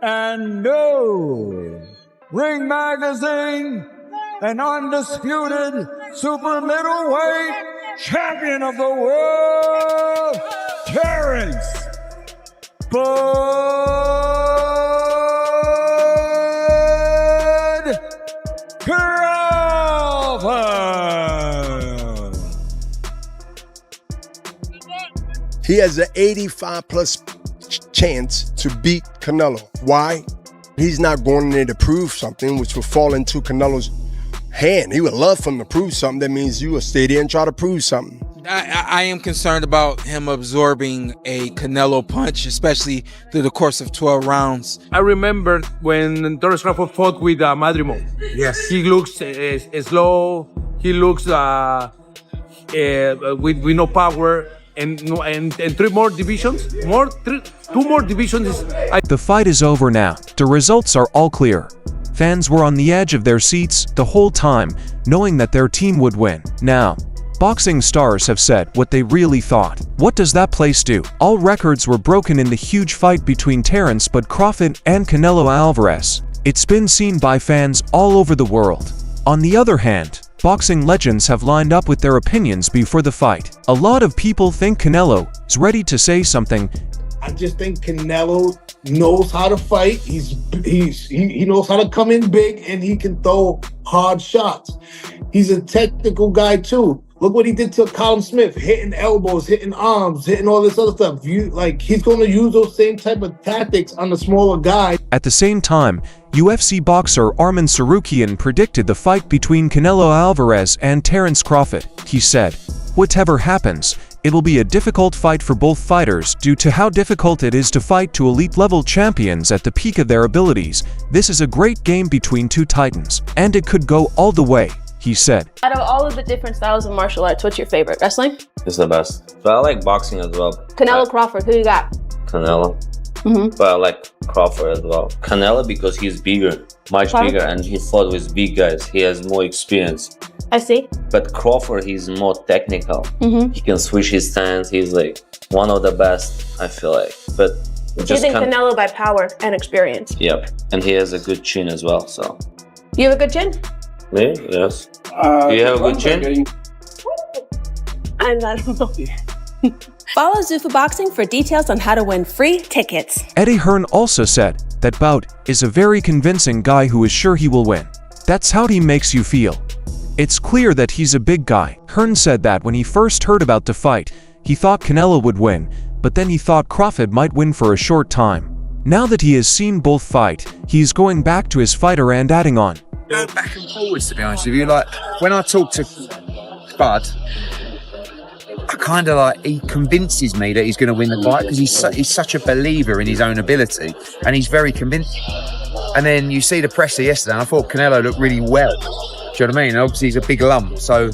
and new Ring Magazine, an undisputed super middleweight champion of the world, Terence Crawford. He has an 85+ chance to beat Canelo. Why? He's not going in there to prove something, which will fall into Canelo's hand. He would love for him to prove something. That means you will stay there and try to prove something. I am concerned about him absorbing a Canelo punch, especially through the course of 12 rounds. I remember when Terence Crawford fought with Madrimo. Yes. He looks slow. He looks with no power. And two more divisions. The fight is over now. The results are all clear. Fans were on the edge of their seats the whole time, knowing that their team would win. Now, boxing stars have said what they really thought. What does that place do? All records were broken in the huge fight between Terence Crawford and Canelo Alvarez. It's been seen by fans all over the world. On the other hand, boxing legends have lined up with their opinions before the fight. A lot of people think Canelo is ready to say something. I just think Canelo knows how to fight. He knows how to come in big, and he can throw hard shots. He's a technical guy too. Look what he did to Callum Smith, hitting elbows, hitting arms, hitting all this other stuff. He's going to use those same type of tactics on the smaller guy. At the same time, UFC boxer Arman Sarukian predicted the fight between Canelo Alvarez and Terence Crawford. He said, "Whatever happens, it will be a difficult fight for both fighters due to how difficult it is to fight to elite-level champions at the peak of their abilities. This is a great game between two titans, and it could go all the way," he said. Out of all of the different styles of martial arts, what's your favorite? Wrestling? It's the best. But I like boxing as well. Canelo Crawford, who you got? Canelo. But I like Crawford as well. Canelo because he's bigger, much bigger, and he fought with big guys. He has more experience. I see. But Crawford, he's more technical. He can switch his stance. He's like one of the best, I feel like. But you think Canelo by power and experience? Yep. And he has a good chin as well, so. You have a good chin? Me? Yes. Do you have a good chin? I don't know. Follow Zuffa Boxing for details on how to win free tickets. Eddie Hearn also said that Bout is a very convincing guy who is sure he will win. That's how he makes you feel. It's clear that he's a big guy. Hearn said that when he first heard about the fight, he thought Canelo would win, but then he thought Crawford might win for a short time. Now that he has seen both fight, he's going back to his fighter and adding on. Go back and forwards, to be honest with you. Like, when I talk to Bud, I kind of like, he convinces me that he's going to win the fight because he's such a believer in his own ability, and he's very convincing. And then you see the presser yesterday, and I thought Canelo looked really well. Do you know what I mean? Obviously, he's a big lump, so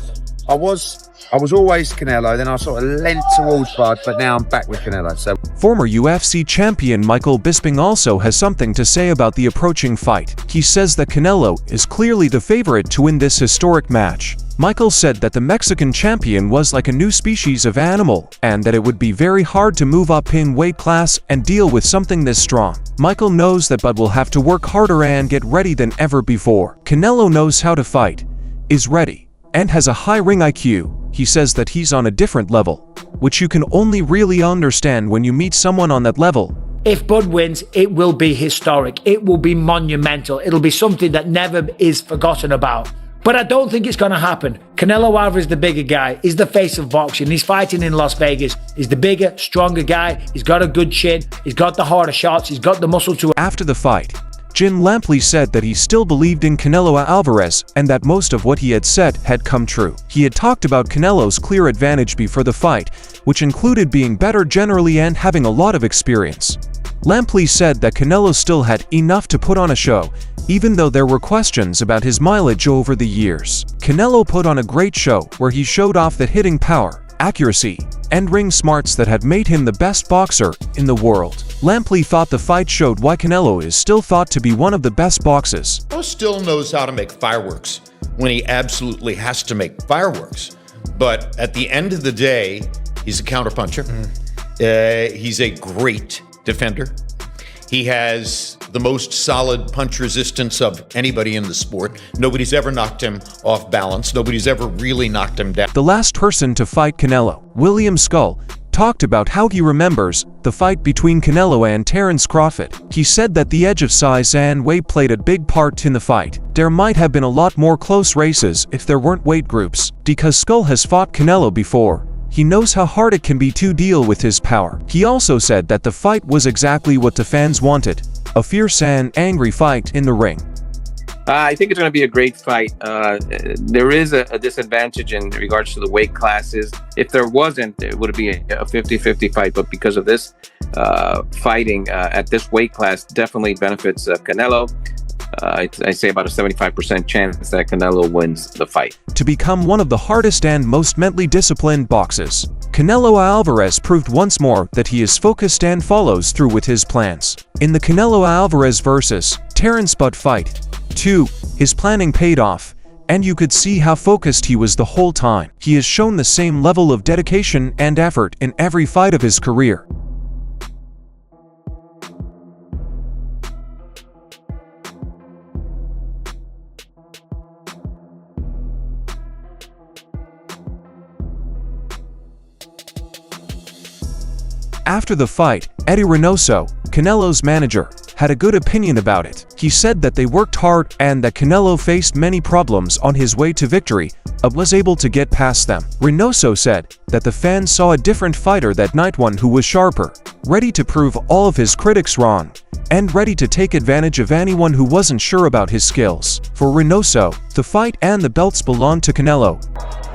I was always Canelo, then I sort of leant towards Bud, but now I'm back with Canelo. So, former UFC champion Michael Bisping also has something to say about the approaching fight. He says that Canelo is clearly the favorite to win this historic match. Michael said that the Mexican champion was like a new species of animal, and that it would be very hard to move up in weight class and deal with something this strong. Michael knows that Bud will have to work harder and get ready than ever before. Canelo knows how to fight, is ready, and has a high ring IQ. He says that he's on a different level, which you can only really understand when you meet someone on that level. If Bud wins, it will be historic. It will be monumental. It'll be something that never is forgotten about. But I don't think it's going to happen. Canelo Alvarez is the bigger guy. He's the face of boxing. He's fighting in Las Vegas. He's the bigger, stronger guy. He's got a good chin. He's got the harder shots. He's got the muscle to... After the fight, Jim Lampley said that he still believed in Canelo Alvarez and that most of what he had said had come true. He had talked about Canelo's clear advantage before the fight, which included being better generally and having a lot of experience. Lampley said that Canelo still had enough to put on a show, even though there were questions about his mileage over the years. Canelo put on a great show where he showed off the hitting power, accuracy, and ring smarts that had made him the best boxer in the world. Lampley thought the fight showed why Canelo is still thought to be one of the best boxers. Canelo still knows how to make fireworks when he absolutely has to make fireworks. But at the end of the day, he's a counterpuncher. He's a great defender. He has the most solid punch resistance of anybody in the sport. Nobody's ever knocked him off balance. Nobody's ever really knocked him down. The last person to fight Canelo, William Skull, talked about how he remembers the fight between Canelo and Terence Crawford. He said that the edge of size and weight played a big part in the fight. There might have been a lot more close races if there weren't weight groups. Because Skull has fought Canelo before, he knows how hard it can be to deal with his power. He also said that the fight was exactly what the fans wanted, a fierce and angry fight in the ring. I think it's going to be a great fight. There is a disadvantage in regards to the weight classes. If there wasn't, it would be a 50-50 fight. But because of this fighting at this weight class, definitely benefits Canelo. I say about a 75% chance that Canelo wins the fight. To become one of the hardest and most mentally disciplined boxers, Canelo Alvarez proved once more that he is focused and follows through with his plans. In the Canelo Alvarez vs. Terence Bud fight, 2, his planning paid off, and you could see how focused he was the whole time. He has shown the same level of dedication and effort in every fight of his career. After the fight, Eddie Reynoso, Canelo's manager, had a good opinion about it. He said that they worked hard and that Canelo faced many problems on his way to victory, but was able to get past them. Reynoso said that the fans saw a different fighter that night, one who was sharper, ready to prove all of his critics wrong, and ready to take advantage of anyone who wasn't sure about his skills. For Reynoso, the fight and the belts belong to Canelo.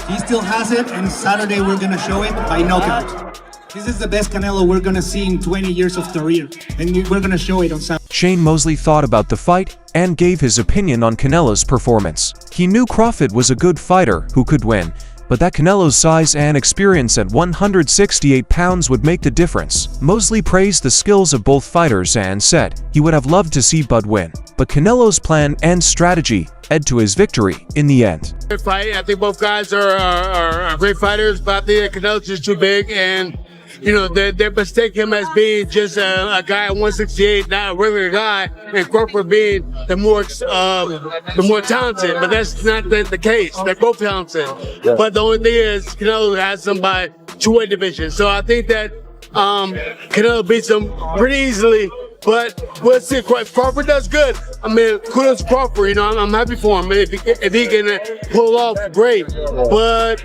He still has it, and Saturday we're gonna show it by knockout. This is the best Canelo we're gonna see in 20 years of career, and we're gonna show it on Saturday. Shane Mosley thought about the fight and gave his opinion on Canelo's performance. He knew Crawford was a good fighter who could win, but that Canelo's size and experience at 168 pounds would make the difference. Mosley praised the skills of both fighters and said he would have loved to see Bud win, but Canelo's plan and strategy led to his victory in the end. Good fight. I think both guys are great fighters, but I think Canelo's just too big, and you know, they mistake him as being just a guy at 168, not a regular guy, and Crawford being the more talented. But that's not the case. They're both talented. Yeah. But the only thing is, Canelo has them by 2-weight division. So I think that Canelo beats him pretty easily. But we'll see. If Crawford does good, I mean, kudos to Crawford. You know, I'm happy for him. If he can pull off, great. But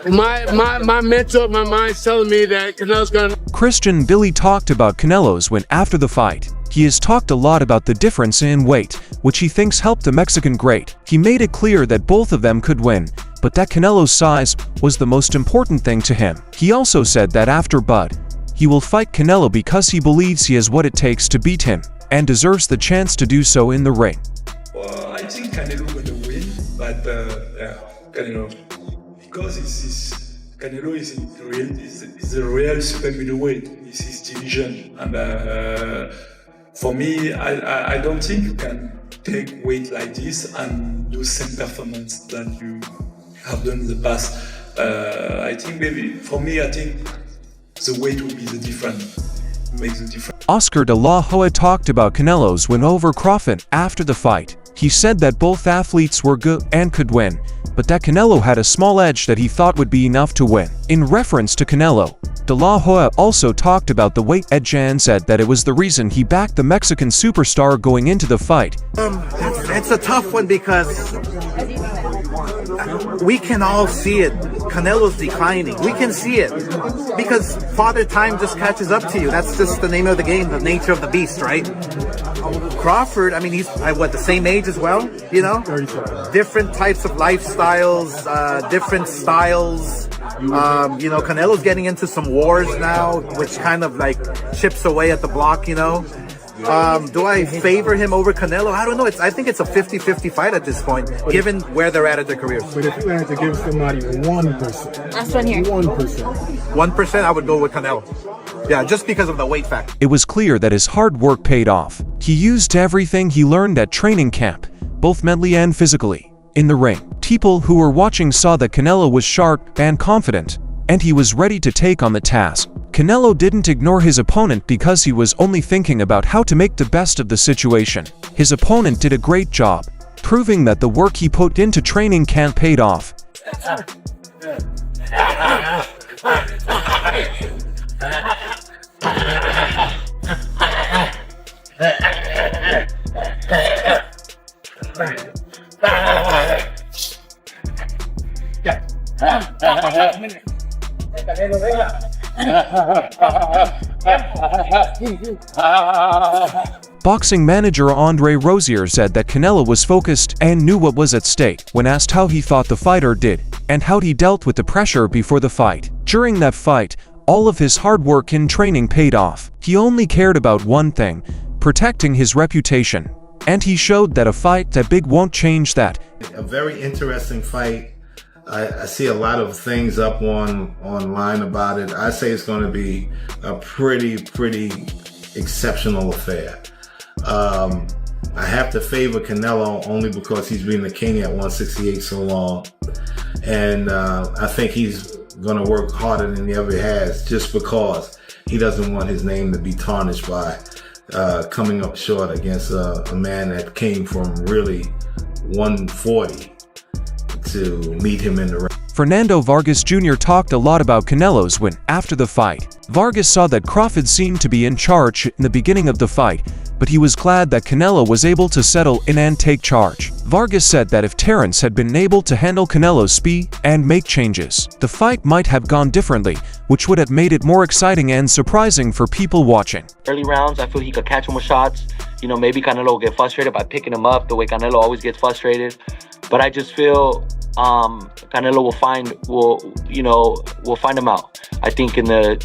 my mental, my mind's telling me that Canelo's gonna. Christian Billy talked about Canelo's win after the fight. He has talked a lot about the difference in weight, which he thinks helped the Mexican great. He made it clear that both of them could win, but that Canelo's size was the most important thing to him. He also said that after Bud, he will fight Canelo because he believes he has what it takes to beat him, and deserves the chance to do so in the ring. Well, I think Canelo gonna win, but Canelo. Because Canelo is the real super middleweight. It's his division, and for me, I don't think you can take weight like this and do same performance that you have done in the past. I think maybe for me, I think the weight will be the difference. Makes the difference. Oscar de la Hoya talked about Canelo's win over Crawford after the fight. He said that both athletes were good and could win, but that Canelo had a small edge that he thought would be enough to win. In reference to Canelo, de la Hoya also talked about the weight edge and said that it was the reason he backed the Mexican superstar going into the fight. It's a tough one because we can all see it. Canelo's declining. We can see it because Father Time just catches up to you. That's just the name of the game, the nature of the beast, right? Crawford, I mean, he's the same age as well, you know? Different types of lifestyles, different styles. You know, Canelo's getting into some wars now, which kind of like chips away at the block, you know? Do I favor him over Canelo? I don't know. I think it's a 50-50 fight at this point, given where they're at their careers. But if you had to give somebody 1%. Last one here. 1%. 1%, I would go with Canelo. Yeah, just because of the weight factor. It was clear that his hard work paid off. He used everything he learned at training camp, both mentally and physically, in the ring. People who were watching saw that Canelo was sharp and confident, and he was ready to take on the task. Canelo didn't ignore his opponent because he was only thinking about how to make the best of the situation. His opponent did a great job, proving that the work he put into training can paid off. Boxing manager Andre Rozier said that Canelo was focused and knew what was at stake when asked how he thought the fighter did and how he dealt with the pressure before the fight. During that fight, all of his hard work in training paid off. He only cared about one thing, protecting his reputation. And he showed that a fight that big won't change that. A very interesting fight. I see a lot of things up online about it. I say it's going to be a pretty exceptional affair. I have to favor Canelo only because he's been the king at 168 so long. And I think he's going to work harder than he ever has just because he doesn't want his name to be tarnished by coming up short against a man that came from really 140 to meet him in the ring. Fernando Vargas Jr. talked a lot about Canelo's win after the fight. Vargas saw that Crawford seemed to be in charge in the beginning of the fight, but he was glad that Canelo was able to settle in and take charge. Vargas said that if Terence had been able to handle Canelo's speed and make changes, the fight might have gone differently, which would have made it more exciting and surprising for people watching. Early rounds, I feel he could catch him with shots. You know, maybe Canelo will get frustrated by picking him up the way Canelo always gets frustrated. But I just feel Canelo will find him out. I think in the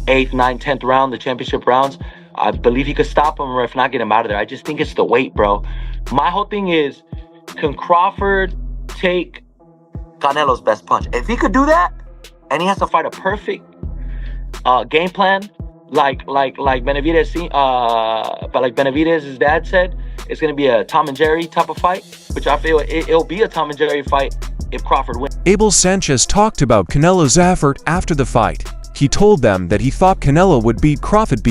8th, 9th, 10th round, the championship rounds, I believe he could stop him, or if not, get him out of there. I just think it's the weight, bro. My whole thing is, can Crawford take Canelo's best punch? If he could do that, and he has to fight a perfect game plan, like Benavidez, but like Benavidez's dad said, it's gonna be a Tom and Jerry type of fight, which I feel it'll be a Tom and Jerry fight if Crawford wins. Abel Sanchez talked about Canelo's effort after the fight. He told them that he thought Canelo would beat Crawford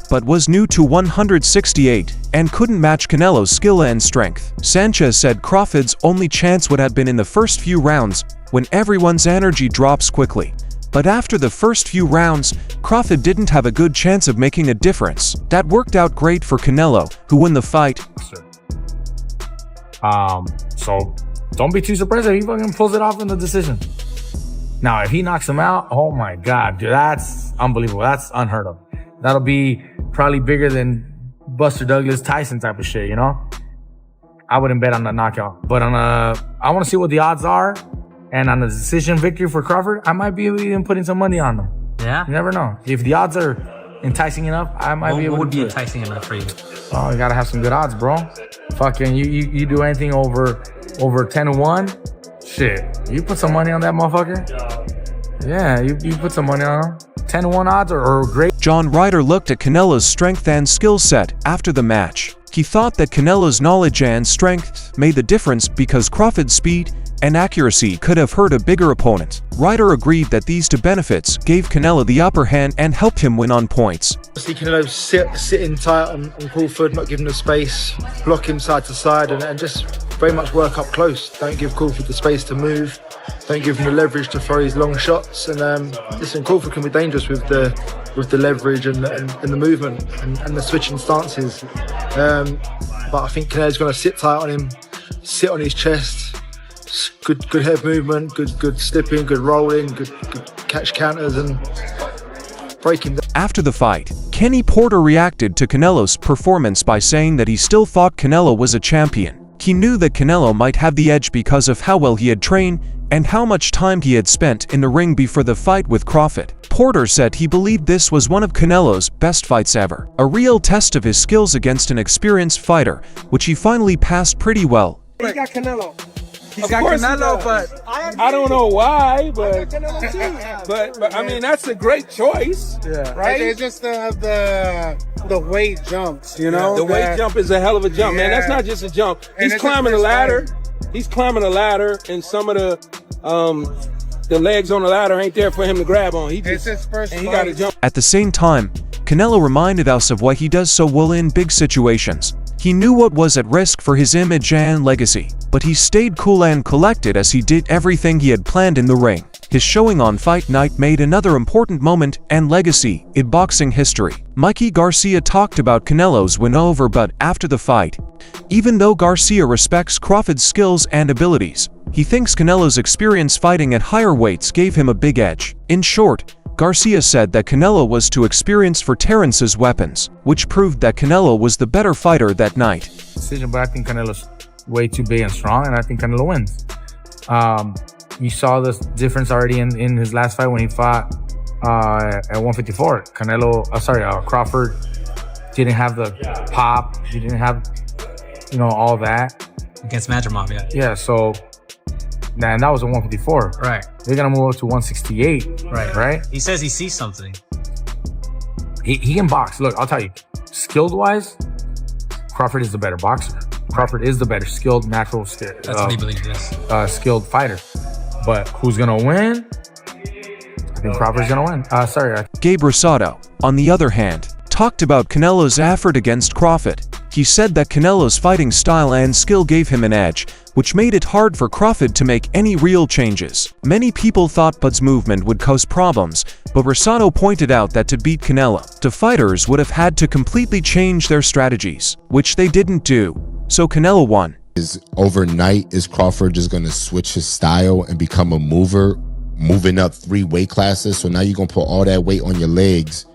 but was new to 168 and couldn't match Canelo's skill and strength. Sanchez said Crawford's only chance would have been in the first few rounds when everyone's energy drops quickly. But after the first few rounds, Crawford didn't have a good chance of making a difference. That worked out great for Canelo, who won the fight. So don't be too surprised if he fucking pulls it off in the decision. Now, if he knocks him out, oh my God, dude, that's unbelievable. That's unheard of. That'll be probably bigger than Buster Douglas, Tyson type of shit, you know? I wouldn't bet on the knockout. But I want to see what the odds are. And on a decision victory for Crawford, I might be even putting some money on them. Yeah? You never know. If the odds are enticing enough, I might be able to. What would be enticing enough for you? Oh, you gotta have some good odds, bro. Fucking, you do anything over 10-1, shit. You put some money on that motherfucker. Yeah, you put some money on him. 10-1 odds or great. John Ryder looked at Canelo's strength and skill set after the match. He thought that Canelo's knowledge and strength made the difference because Crawford's speed and accuracy could have hurt a bigger opponent. Ryder agreed that these two benefits gave Canelo the upper hand and helped him win on points. See Canelo sitting tight on Crawford, not giving him space, block him side to side, and just very much work up close. Don't give Crawford the space to move. Don't give him the leverage to throw his long shots. And listen, Crawford can be dangerous with the leverage and the movement and the switching stances. But I think Canelo's going to sit tight on him, sit on his chest. Good head movement, good slipping, good rolling, good catch counters and breaking. After the fight, Kenny Porter reacted to Canelo's performance by saying that he still thought Canelo was a champion. He knew that Canelo might have the edge because of how well he had trained and how much time he had spent in the ring before the fight with Crawford. Porter said he believed this was one of Canelo's best fights ever, a real test of his skills against an experienced fighter, which he finally passed pretty well. He got Canelo. He's got Canelo, but I don't know why. But I mean, that's a great choice, right? It's just the weight jumps, you know. The weight jump is a hell of a jump, man. That's not just a jump. He's climbing a ladder. He's climbing a ladder, and some of the the legs on the ladder ain't there for him to grab on. He It's his first and he got to fight. jump. At the same time, Canelo reminded us of why he does so well in big situations. He knew what was at risk for his image and legacy, but he stayed cool and collected as he did everything he had planned in the ring. His showing on fight night made another important moment and legacy in boxing history. Mikey Garcia talked about Canelo's win over but after the fight. Even though Garcia respects Crawford's skills and abilities, he thinks Canelo's experience fighting at higher weights gave him a big edge. In short, Garcia said that Canelo was too experienced for Terence's weapons, which proved that Canelo was the better fighter that night. Decision, but I think Canelo's way too big and strong, and I think Canelo wins. You saw this difference already in his last fight when he fought at 154. Crawford didn't have the pop. He didn't have, all that. Against Madrimov, yeah. Yeah, so, and that was a 154. Right. They're going to move up to 168. Right? He says he sees something. He can box. Look, I'll tell you, skilled-wise, Crawford is the better boxer. Crawford is the better skilled, natural, That's what he believes, yes. Skilled fighter. But who's going to win? I think Crawford's going to win. Gabe Rosado, on the other hand, talked about Canelo's effort against Crawford. He said that Canelo's fighting style and skill gave him an edge, which made it hard for Crawford to make any real changes. Many people thought Bud's movement would cause problems, but Rosado pointed out that to beat Canelo, the fighters would have had to completely change their strategies, which they didn't do. So Canelo won. Overnight, is Crawford just going to switch his style and become a mover, moving up 3 weight classes? So now you're going to put all that weight on your legs,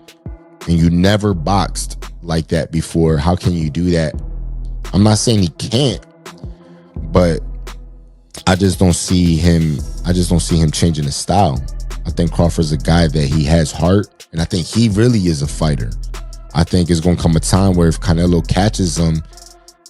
and you never boxed like that before. How can you do that? I'm not saying he can't, but I just don't see him changing his style. I think Crawford's a guy that he has heart, and I think he really is a fighter. I think it's going to come a time where if Canelo catches him,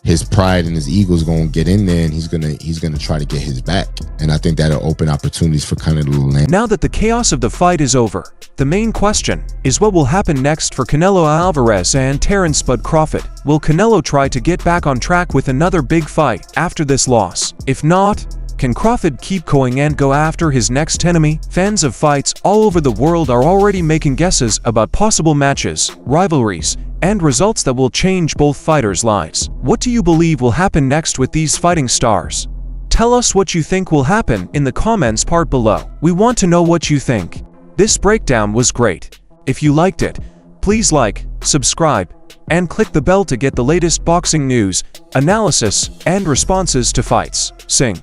his pride and his ego is going to get in there, and he's going to try to get his back. And I think that'll open opportunities for Canelo to land. Now that the chaos of the fight is over, the main question is what will happen next for Canelo Alvarez and Terence "Bud" Crawford. Will Canelo try to get back on track with another big fight after this loss? If not, can Crawford keep going and go after his next enemy? Fans of fights all over the world are already making guesses about possible matches, rivalries, and results that will change both fighters' lives. What do you believe will happen next with these fighting stars? Tell us what you think will happen in the comments part below. We want to know what you think. This breakdown was great. If you liked it, please like, subscribe, and click the bell to get the latest boxing news, analysis, and responses to fights. Sing.